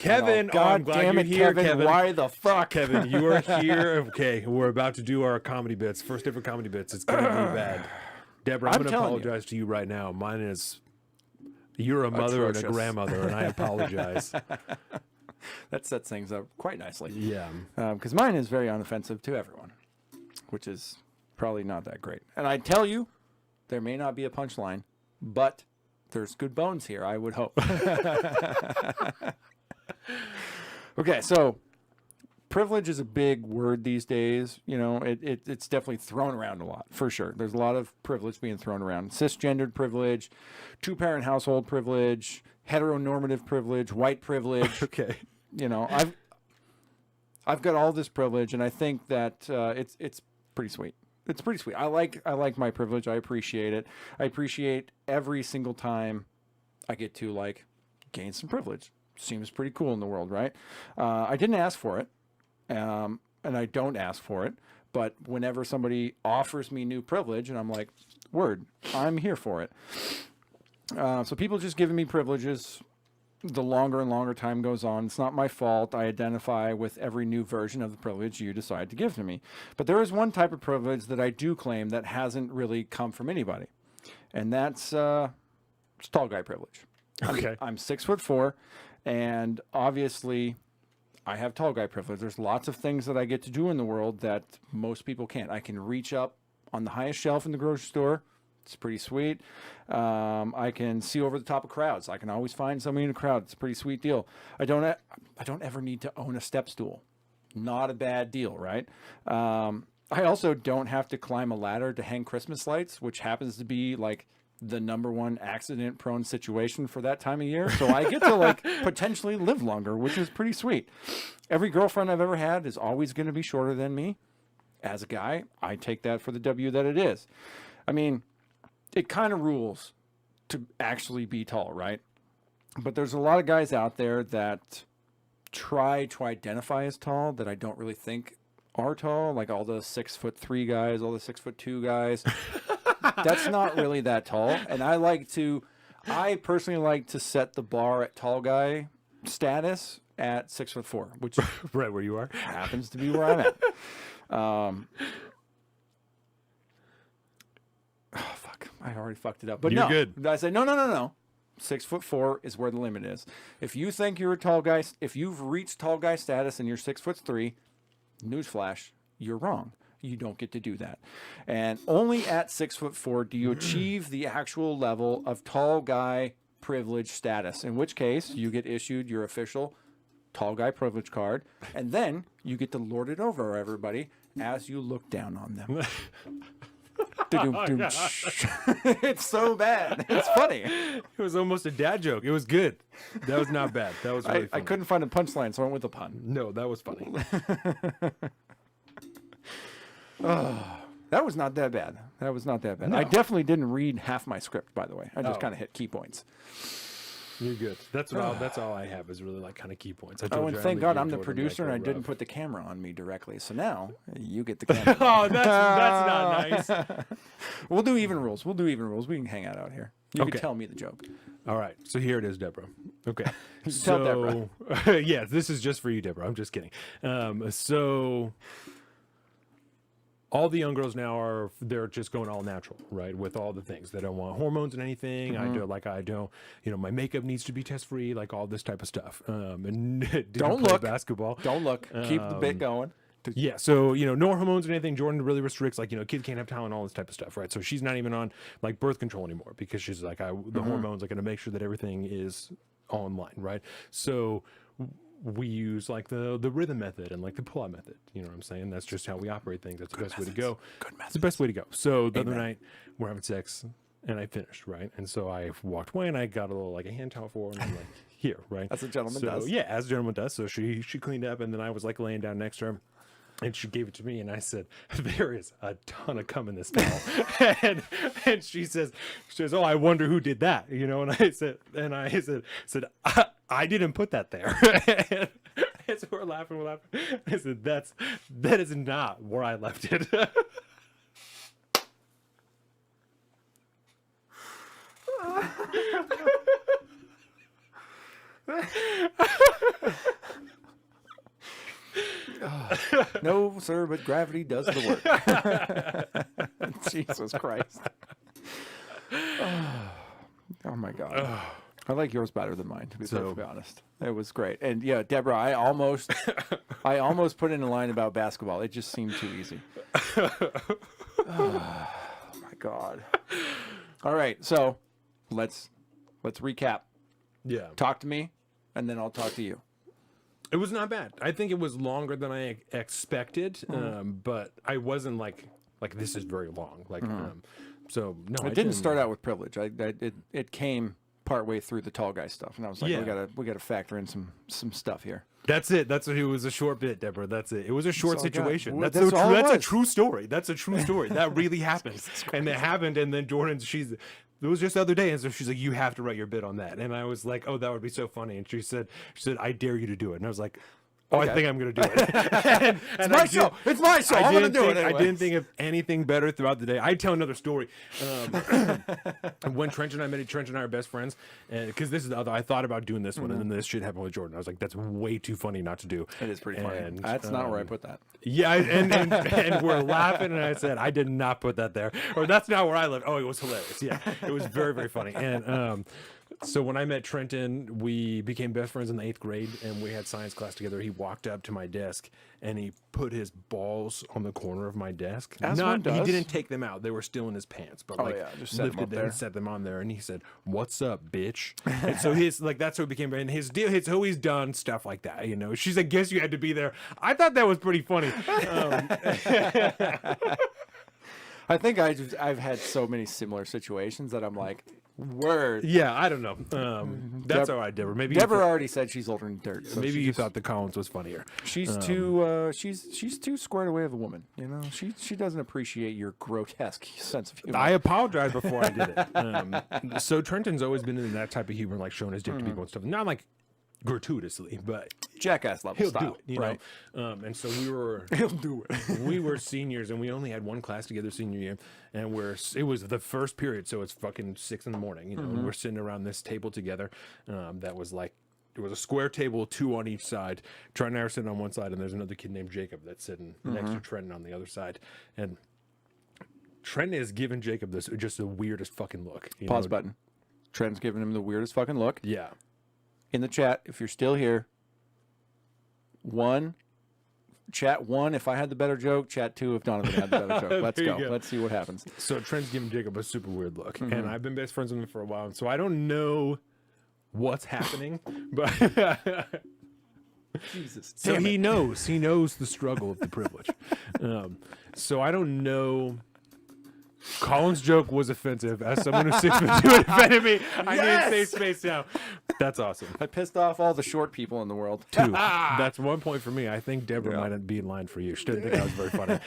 Kevin, God I'm glad damn you're it, here, Kevin. Why the fuck? Kevin, you are here. Okay, we're about to do our comedy bits. First ever comedy bits. It's going to be bad. Deborah, I'm going to apologize to you right now. Mine is, you're a mother and a grandmother, and I apologize. That sets things up quite nicely. Yeah. Because mine is very unoffensive to everyone, which is probably not that great. And I tell you, there may not be a punchline, but there's good bones here, I would hope. Okay, so privilege is a big word these days. You know, it's definitely thrown around a lot, for sure. There's a lot of privilege being thrown around. Cisgendered privilege, two-parent household privilege, heteronormative privilege, white privilege. Okay. You know, I've got all this privilege, and I think that it's pretty sweet. It's pretty sweet. I like my privilege. I appreciate it. I appreciate every single time I get to like gain some privilege. Seems pretty cool in the world, right? I didn't ask for it, and I don't ask for it. But whenever somebody offers me new privilege, and I'm like, word, I'm here for it. So people just giving me privileges. The longer and longer time goes on, it's not my fault. I identify with every new version of the privilege you decide to give to me. But there is one type of privilege that I do claim that hasn't really come from anybody, and that's it's tall guy privilege. Okay. I'm 6'4", and obviously I have tall guy privilege. There's lots of things that I get to do in the world that most people can't. I can reach up on the highest shelf in the grocery store. It's pretty sweet. I can see over the top of crowds. I can always find somebody in a crowd. It's a pretty sweet deal. I don't ever need to own a step stool. Not a bad deal, right? I also don't have to climb a ladder to hang Christmas lights, which happens to be like the #1 accident prone situation for that time of year. So I get to like potentially live longer, which is pretty sweet. Every girlfriend I've ever had is always going to be shorter than me. As a guy, I take that for the W that it is. I mean, it kind of rules to actually be tall, right? But there's a lot of guys out there that try to identify as tall that I don't really think are tall, like all the 6'3" guys, all the 6'2" guys. That's not really that tall. And I personally like to set the bar at tall guy status at 6'4", which right where you are happens to be where I'm at. Oh, fuck. I already fucked it up. But you're no, good. I said, no. 6'4" is where the limit is. If you think you're a tall guy, if you've reached tall guy status and you're 6'3", newsflash, you're wrong. You don't get to do that. And only at 6'4" do you achieve the actual level of tall guy privilege status, in which case you get issued your official tall guy privilege card, and then you get to lord it over everybody as you look down on them. It's so bad. It's funny. It was almost a dad joke. It was good. That was not bad. That was really funny. I couldn't find a punchline, so I went with a pun. No, that was funny. That was not that bad. That was not that bad. No. I definitely didn't read half my script, by the way. I just kind of hit key points. You're good. That's all I have is really like kind of key points. And thank God I'm the producer and I didn't put the camera on me directly. So now you get the camera. Oh, that's not nice. We'll do even rules. We can hang out here. You can tell me the joke. All right. So here it is, Deborah. Okay. Tell Deborah. Yeah, this is just for you, Deborah. I'm just kidding. So all the young girls now they're just going all natural, right? With all the things. They don't want hormones and anything. I don't, my makeup needs to be test free, like all this type of stuff. And don't look basketball. Don't look. Keep the bit going. Yeah, so no hormones or anything. Jordan really restricts, like kids can't have talent, all this type of stuff, right? So she's not even on like birth control anymore because she's like, the hormones are going to make sure that everything is all in line, right? So we use like the rhythm method and like the pull-out method. You know what I'm saying? That's just how we operate things. That's the best way to go. It's the best way to go. So the other night we're having sex and I finished, right? And so I walked away and I got a little like a hand towel for her and I'm like, here, right? As a gentleman does. Yeah, as a gentleman does. So she cleaned up and then I was like laying down next to her. And she gave it to me, and I said, "There is a ton of cum in this towel." and she says, "Oh, I wonder who did that." And I said, I didn't put that there. and so we're laughing. I said, that is not where I left it. No, sir, but gravity does the work. Jesus Christ. Oh my God. I like yours better than mine, to be perfectly honest. It was great. And yeah, Deborah, I almost put in a line about basketball. It just seemed too easy. Oh my God. All right, so let's recap. Yeah. Talk to me, and then I'll talk to you. It was not bad. I think it was longer than I expected, but I wasn't like this is very long. Like, so no, It didn't start out with privilege. It came partway through the tall guy stuff, and I was like, Yeah. we gotta factor in some stuff here. That's it. That's what it was. A short bit, Deborah. That's it. It was a short all I got. situation. Well, That's that's all it that's a was. true story. That's a true story. That really happened, and it happened. And then Jordan, it was just the other day, and so she's like, "You have to write your bit on that." And I was like, "Oh, that would be so funny." And she said, "I dare you to do it." And I was like, "Oh, Okay. I think I'm going to do it." It's my show. It's my show. I'm gonna do it. I Anyway. didn't think of anything better throughout the day. I'd tell another story. When Trent and I met, Trent and I are best friends, because this is the other. I thought about doing this one, and then this shit happened with Jordan. I was like, "That's way too funny not to do." It is pretty funny. And, That's not where I put that. Yeah, and we're laughing, and I said, "I did not put that there," or "That's not where I lived." Oh, it was hilarious. Yeah, it was very, very funny. And so when I met Trenton, we became best friends in the 8th grade, and we had science class together. He walked up to my desk, and he put his balls on the corner of my desk. As one He does. didn't take them out; they were still in his pants. But just set them lifted up them there. and set them on there. And he said, "What's up, bitch?" And so that's what it became. And his deal, he's always done stuff like that. You know, she's like, "Guess you had to be there." I thought that was pretty funny. I think I've had so many similar situations that I'm like, word. Yeah, I don't know. That's all right, Deborah. Maybe you Deborah already said she's older than dirt. So maybe she you just- thought the Collins was funnier. she's too she's too squared away of a woman. You know, she doesn't appreciate your grotesque sense of humor. I apologized before I did it. So Trenton's always been in that type of humor, like showing his dick to people and stuff. Not like gratuitously, but Jackass level he'll style, do it, you right? know. And so He'll do it. we were seniors, and we only had one class together senior year, and it was the first period, so it's fucking 6 a.m. You know, and we're sitting around this table together. That was like. It was a square table, 2 on each side. Trent and I are sitting on one side, and there's another kid named Jacob that's sitting next to Trent on the other side. And Trent is giving Jacob this just the weirdest fucking look. You Pause know? button. Trent's giving him the weirdest fucking look. Yeah. In the chat, if you're still here, chat 1 if I had the better joke, chat 2 if Donovan had the better joke. Let's There you go. go. Let's see what happens. So Trent's giving Jacob a super weird look, and I've been best friends with him for a while, and so I don't know what's happening, but Jesus. so he knows the struggle of the privilege. So I don't know. Colin's joke was offensive. As someone who's 6'2" offended me, I need a safe space now. That's awesome. I pissed off all the short people in the world. 2. That's 1 point for me. I think Deborah might be in line for you. She didn't think that was very funny.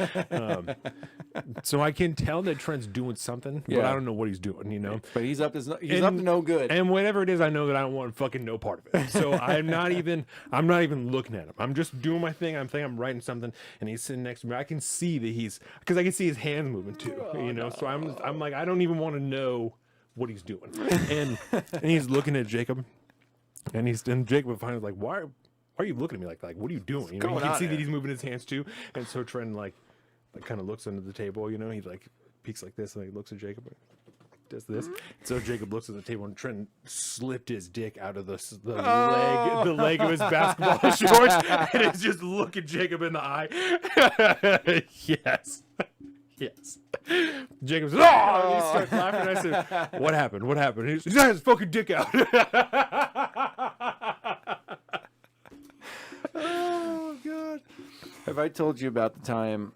So I can tell that Trent's doing something, but Yeah. I don't know what he's doing, you know? But he's up to no good. And whatever it is, I know that I don't want fucking no part of it. So I'm not even looking at him. I'm just doing my thing. I'm writing something, and he's sitting next to me. I can see that because I can see his hands moving too, you know? So I'm like, I don't even want to know what he's doing. And he's looking at Jacob, and Jacob finally like, why are you looking at me like that? Like, what are you doing? You know, you going can on see that here? he's moving his hands too. And so Trent like kind of looks under the table, you know, he like peeks like this, and he looks at Jacob. Does this. So Jacob looks at the table, and Trent slipped his dick out of the leg of his basketball shorts, and is just looking Jacob in the eye. Yes. Jacob says, "Oh!" He starts laughing. I said, "What happened? What happened?" He's got his fucking dick out. Oh God! Have I told you about the time?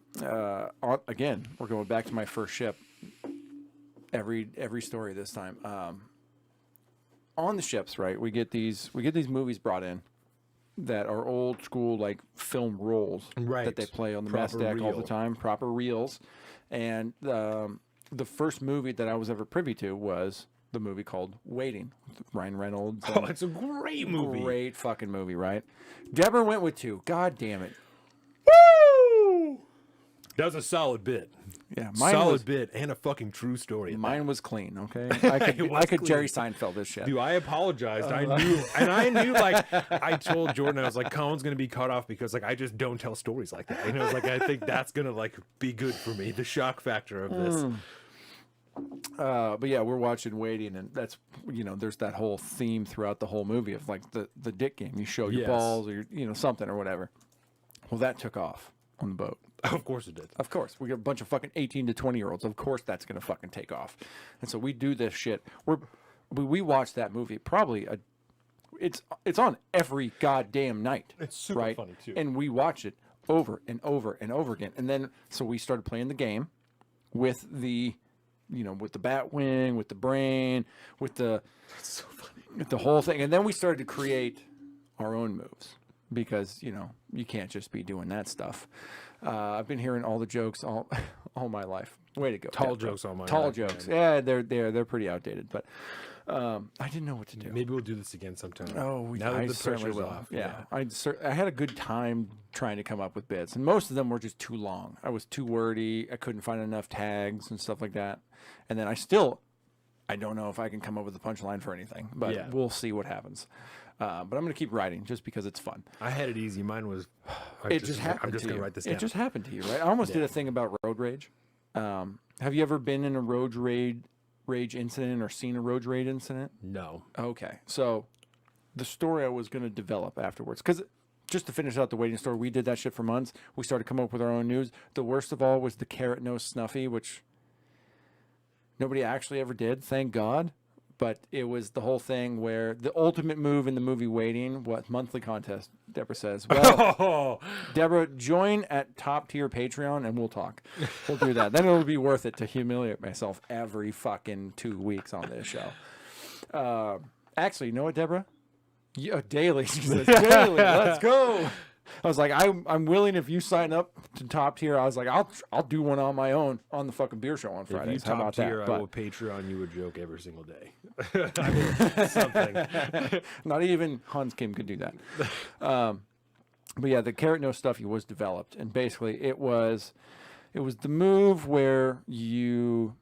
Again, we're going back to my first ship. Every story this time. On the ships, right? We get these movies brought in that are old school, like film rolls Right. that they play on the mess Proper deck all reel. the time, proper reels. And the first movie that I was ever privy to was the movie called Waiting with Ryan Reynolds. Oh, it's a great movie. Great fucking movie, right? Deborah went with 2. God damn it. Woo! That was a solid bit. Yeah, Solid bit and a fucking true story. Mine was clean, okay? It was I could clean. Jerry Seinfeld this shit. Dude, I apologized. I knew, like, I told Jordan, I was like, Colin's gonna be cut off because, like, I just don't tell stories like that. And I was like, I think that's gonna, like, be good for me. The shock factor of this. But yeah, we're watching Waiting, and that's, there's that whole theme throughout the whole movie of like the dick game. You show your Yes. balls or your, something or whatever. Well, that took off on the boat. Of course it did. Of course, we got a bunch of fucking 18 to 20-year-olds. Of course, that's gonna fucking take off. And so we do this shit. We watch that movie probably it's on every goddamn night. It's super right? funny too. And we watch it over and over and over again. And then so we started playing the game with the with the bat wing, with the brain, with the with the whole thing. And then we started to create our own moves because, you can't just be doing that stuff. I've been hearing all the jokes all my life. Way to go. Tall jokes all my Tall life, jokes. man. Yeah, they're pretty outdated, but I didn't know what to do. Maybe we'll do this again sometime. Oh, now that I the certainly pressure's will. off. Yeah, I had a good time trying to come up with bits, and most of them were just too long. I was too wordy. I couldn't find enough tags and stuff like that. And then I don't know if I can come up with a punchline for anything, but Yeah. we'll see what happens. But I'm going to keep writing just because it's fun. I had it easy. Mine was. It just happened. I'm just to gonna you. write this down. It just happened to you, right? I almost did a thing about road rage. Have you ever been in a road rage incident or seen a road rage incident? No. Okay, so the story I was going to develop afterwards, because just to finish out the Waiting story, we did that shit for months. We started coming up with our own news. The worst of all was the carrot nose Snuffy, which nobody actually ever did, thank God. But it was the whole thing where the ultimate move in the movie Waiting, what monthly contest, Deborah says. Well, Deborah, join at top tier Patreon and we'll talk. We'll do that. Then it'll be worth it to humiliate myself every fucking 2 weeks on this show. Actually, you know what, Deborah? Yeah, daily. She says, daily, let's go. I was like, I'm willing if you sign up to top tier. I was like, I'll do one on my own on the fucking beer show on Fridays. If you How about top tier, that? I will Patreon you a joke every single day. I mean, something. Not even Hans Kim could do that. But yeah, the carrot nose stuff was developed, and basically it was the move where you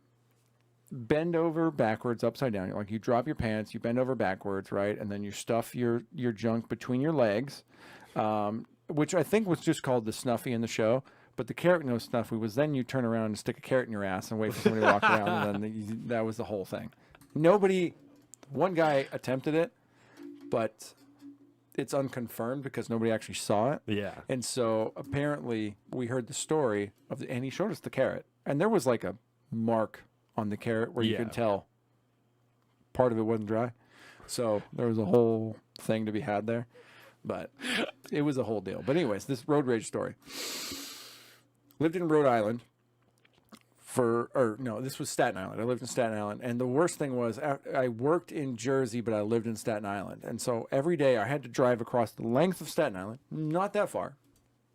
bend over backwards, upside down. Like you drop your pants, you bend over backwards, right, and then you stuff your junk between your legs. Which I think was just called the Snuffy in the show. But the carrot nose Snuffy was then you turn around and stick a carrot in your ass and wait for somebody to walk around, and then that was the whole thing. One guy attempted it, but it's unconfirmed because nobody actually saw it. Yeah. And so apparently we heard the story and he showed us the carrot. And there was like a mark on the carrot where you can tell part of it wasn't dry. So there was a whole thing to be had there. But it was a whole deal. But anyways, this road rage story. Lived in Rhode Island this was Staten Island. I lived in Staten Island. And the worst thing was I worked in Jersey, but I lived in Staten Island. And so every day I had to drive across the length of Staten Island. Not that far.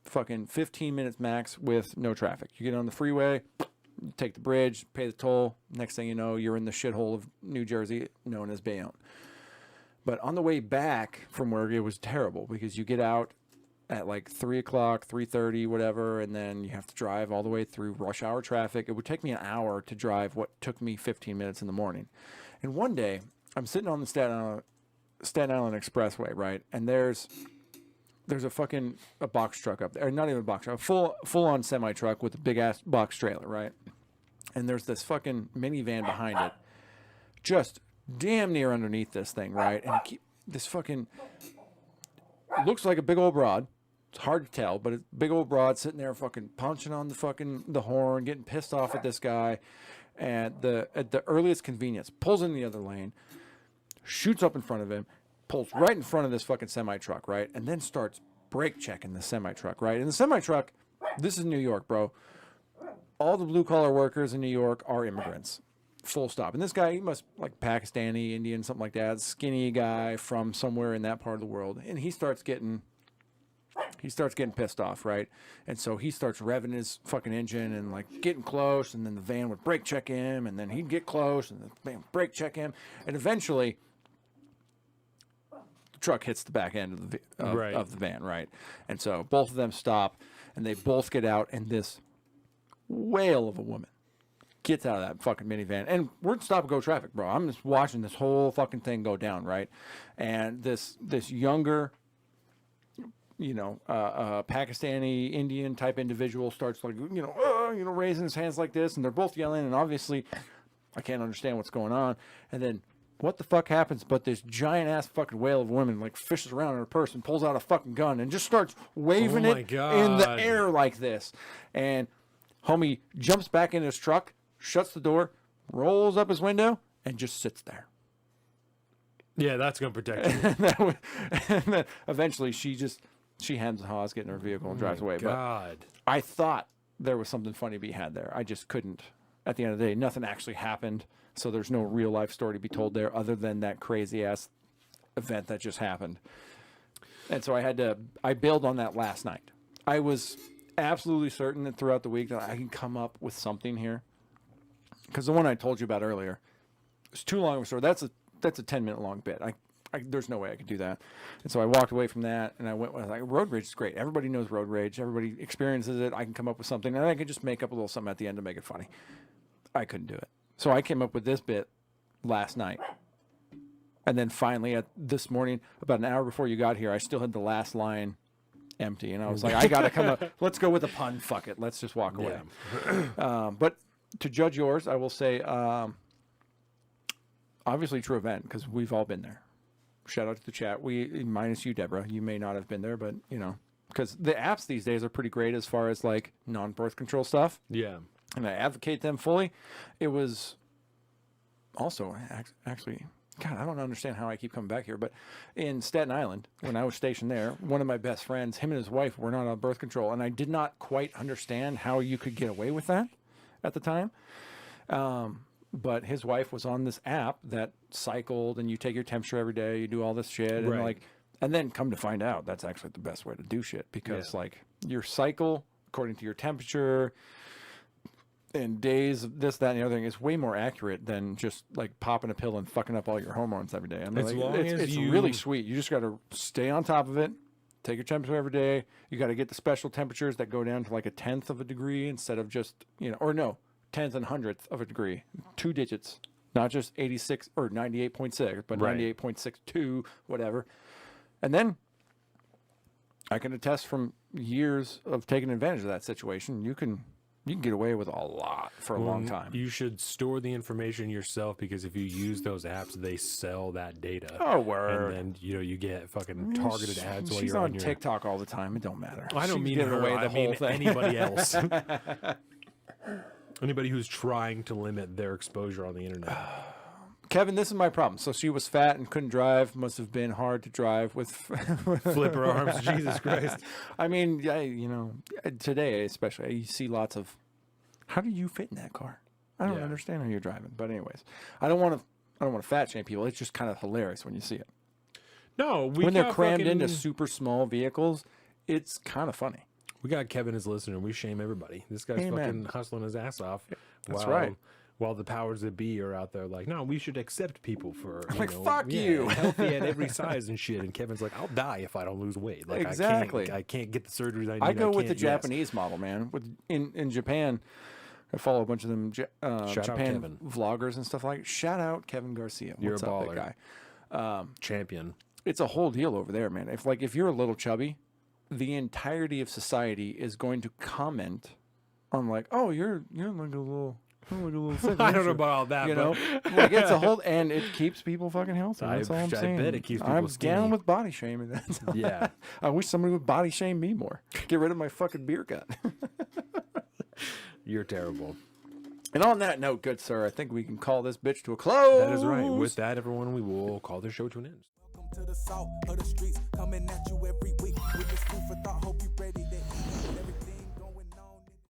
Fucking 15 minutes max with no traffic. You get on the freeway, you take the bridge, pay the toll. Next thing you know, you're in the shithole of New Jersey known as Bayonne. But on the way back from work, it was terrible because you get out at like 3 o'clock, 3:30, whatever, and then you have to drive all the way through rush hour traffic. It would take me an hour to drive what took me 15 minutes in the morning. And one day, I'm sitting on the Staten Island Expressway, right? And there's a box truck up there, or not even a box truck, a full on semi truck with a big ass box trailer, right? And there's this fucking minivan behind it, just damn near underneath this thing, right? And this fucking looks like a big old broad. It's hard to tell, but it's a big old broad sitting there fucking punching on the horn, getting pissed off at this guy. And at the earliest convenience, pulls in the other lane, shoots up in front of him, pulls right in front of this fucking semi-truck, right? And then starts brake checking the semi-truck, right? And the semi-truck, this is New York, bro. All the blue-collar workers in New York are immigrants. Full stop. And this guy, he must like Pakistani, Indian, something like that. Skinny guy from somewhere in that part of the world. And he starts getting pissed off, right? And so he starts revving his fucking engine and like getting close. And then the van would brake check him. And then he'd get close and the van would brake check him. And eventually, the truck hits the back end of the van, right? And so both of them stop and they both get out. And this whale of a woman gets out of that fucking minivan, and we're in stop and go traffic, bro. I'm just watching this whole fucking thing go down, right? And this younger, Pakistani Indian type individual starts like, raising his hands like this, and they're both yelling, and obviously I can't understand what's going on. And then what the fuck happens? But this giant ass fucking whale of a woman like fishes around in her purse and pulls out a fucking gun and just starts waving it in the air like this. And homie jumps back in his truck, shuts the door, rolls up his window, and just sits there. Yeah, that's gonna protect you. And then eventually she hands the hawes, get in her vehicle, and drives away. God. But I thought there was something funny to be had there. I just couldn't. At the end of the day, nothing actually happened, so there's no real life story to be told there other than that crazy ass event that just happened. And so I bailed on that last night. I was absolutely certain that throughout the week that I can come up with something here, because the one I told you about earlier was too long of a story. That's a 10-minute long bit. There's no way I could do that. And so I walked away from that, and I was like, road rage is great. Everybody knows road rage. Everybody experiences it. I can come up with something, and I can just make up a little something at the end to make it funny. I couldn't do it. So I came up with this bit last night. And then finally, this morning, about an hour before you got here, I still had the last line empty. And I was like, I got to come up. Let's go with a pun. Fuck it. Let's just walk away. Yeah. But to judge yours, I will say, obviously true event, because we've all been there. Shout out to the chat. Minus you, Deborah. You may not have been there, but, because the apps these days are pretty great as far as like non-birth control stuff. Yeah. And I advocate them fully. It was also actually, God, I don't understand how I keep coming back here, but in Staten Island, when I was stationed there, one of my best friends, him and his wife were not on birth control, and I did not quite understand how you could get away with that at the time. But his wife was on this app that cycled, and you take your temperature every day, you do all this shit, and then come to find out that's actually the best way to do shit, because your cycle according to your temperature and days, this, that, and the other thing is way more accurate than just like popping a pill and fucking up all your hormones every day. I mean, it's really sweet. You just got to stay on top of it. Take your temperature every day. You got to get the special temperatures that go down to like 1/10 of a degree instead of just, or no, 10th and 100th of a degree, 2 digits, not just 86 or 98.6, but 98.62, whatever. And then I can attest from years of taking advantage of that situation, you can get away with a lot for a long time. You should store the information yourself, because if you use those apps, they sell that data. Oh, word. And then, you get fucking targeted ads while you're on TikTok all the time. It don't matter. I don't mean her. Away I the mean whole thing. anybody else. Anybody who's trying to limit their exposure on the internet. Kevin, this is my problem. So she was fat and couldn't drive. Must have been hard to drive with flipper arms. Jesus Christ. I mean, today especially, you see lots of, how do you fit in that car? I don't understand how you're driving. But anyways, I don't want to fat shame people. It's just kind of hilarious when you see it. No, when they're crammed into super small vehicles, it's kind of funny. We got Kevin as listener. We shame everybody. This guy's fucking hustling his ass off. That's right. While the powers that be are out there like, no, we should accept people for, fuck you. Healthy at every size and shit. And Kevin's like, I'll die if I don't lose weight. Like, exactly. I can't get the surgeries I need. I go with the Japanese model, man. In Japan, I follow a bunch of them Japan vloggers and stuff like that. Shout out Kevin Garcia. You're What's a baller. Up, that guy? Champion. It's a whole deal over there, man. If you're a little chubby, the entirety of society is going to comment on like, oh, you're like a little sick. I don't know about all that, like it's a whole, and it keeps people fucking healthy. That's all I'm saying. I bet it keeps people I'm skinny. down with body shaming. That's all. Yeah. I wish somebody would body shame me more. Get rid of my fucking beer gut. You're terrible. And on that note, good sir, I think we can call this bitch to a close. That is right. With that, everyone, we will call the show to an end. To the south of the streets, coming